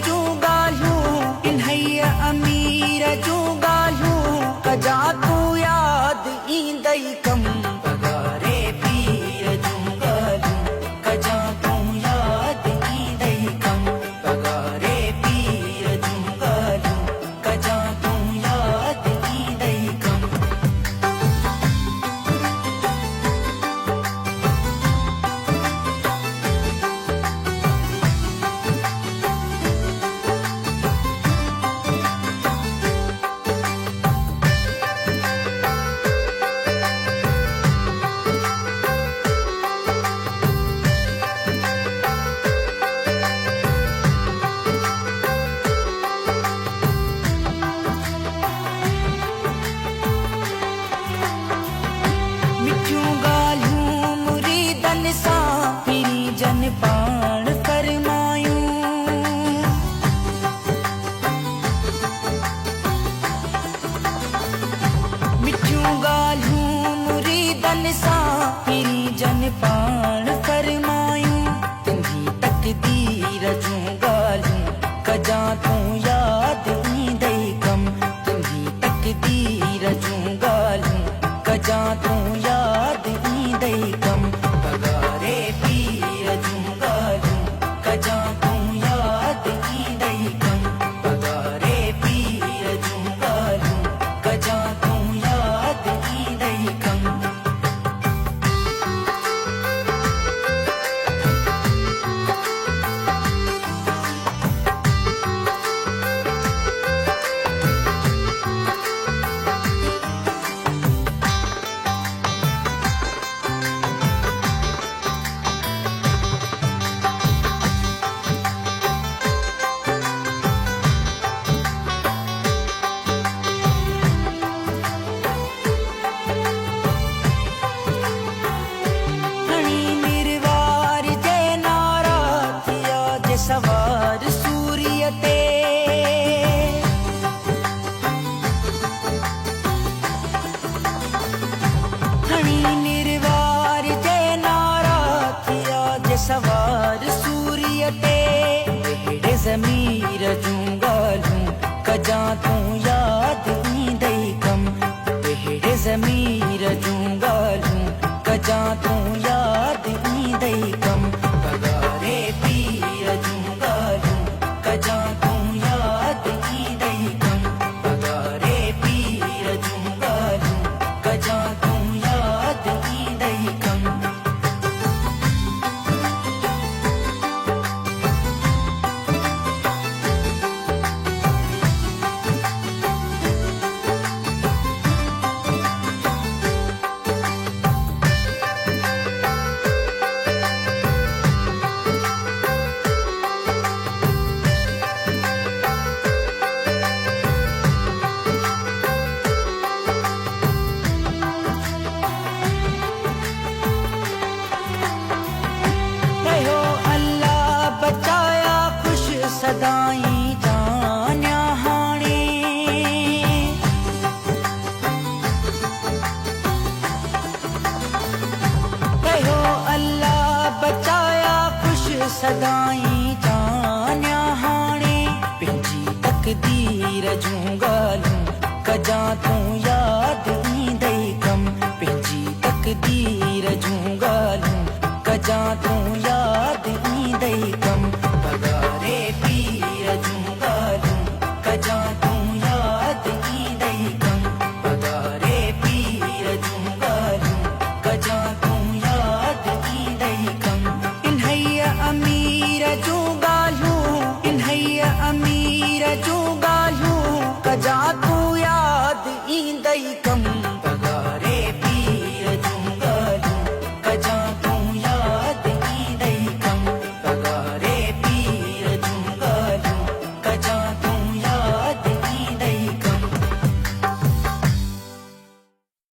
जूं ॻाल्हियूं इन्हईअ अमीर जूं ॻाल्हियूं कजा तूं यादि ईंदई कम पगारे पीर जूं ॻाल्हियूं कजा तूं यादि ईंदई कम पगारे पीर जूं ॻाल्हियूं कजा तूं यादि ईंदई कम। जन पाण फरमायूं मिठियूं ॻाल्हियूं मुरीदन सां पिरी जन पाण फरमायूं तुंहिंजी तकदीर जूं ॻाल्हियूं कजा तूं यादि ईंदई कम तुंहिंजी तकदीर जूं ॻाल्हियूं कजा तूं यादि ईंदई कम पगारे पीर जूं ॻाल्हियूं कजा तूं यादि ईंदई कम पगारे पीर जूं ॻाल्हियूं कजा तूं यादि ईंदई कम। सवार सूर्य ते हणी निर्वार जे नारा थिया जे सवार सूर्य ते वेड़े ज़मीर जूं ॻाल्हियूं कजा तूं यादि ईंदई कम वेड़े ज़मीर जूं ॻाल्हियूं कजा तूं यादि ईंदई कम पगारे पीर जूं ॻाल्हियूं कजा तूं यादि ईंदई कम पगारे पीर जूं ॻाल्हियूं कजा तूं यादि ईंदई कम। बचाया खुश सदाई जान्या हाणे कहो अल्लाह बचाया खुश सदाई जान्या हाणे पंहिंजी तकदीर जूं ॻाल्हियूं कजा तूं यादि ईंदई कम पंहिंजी तकदीर जूं ॻाल्हियूं कजा तूं यादि ईंदई कम।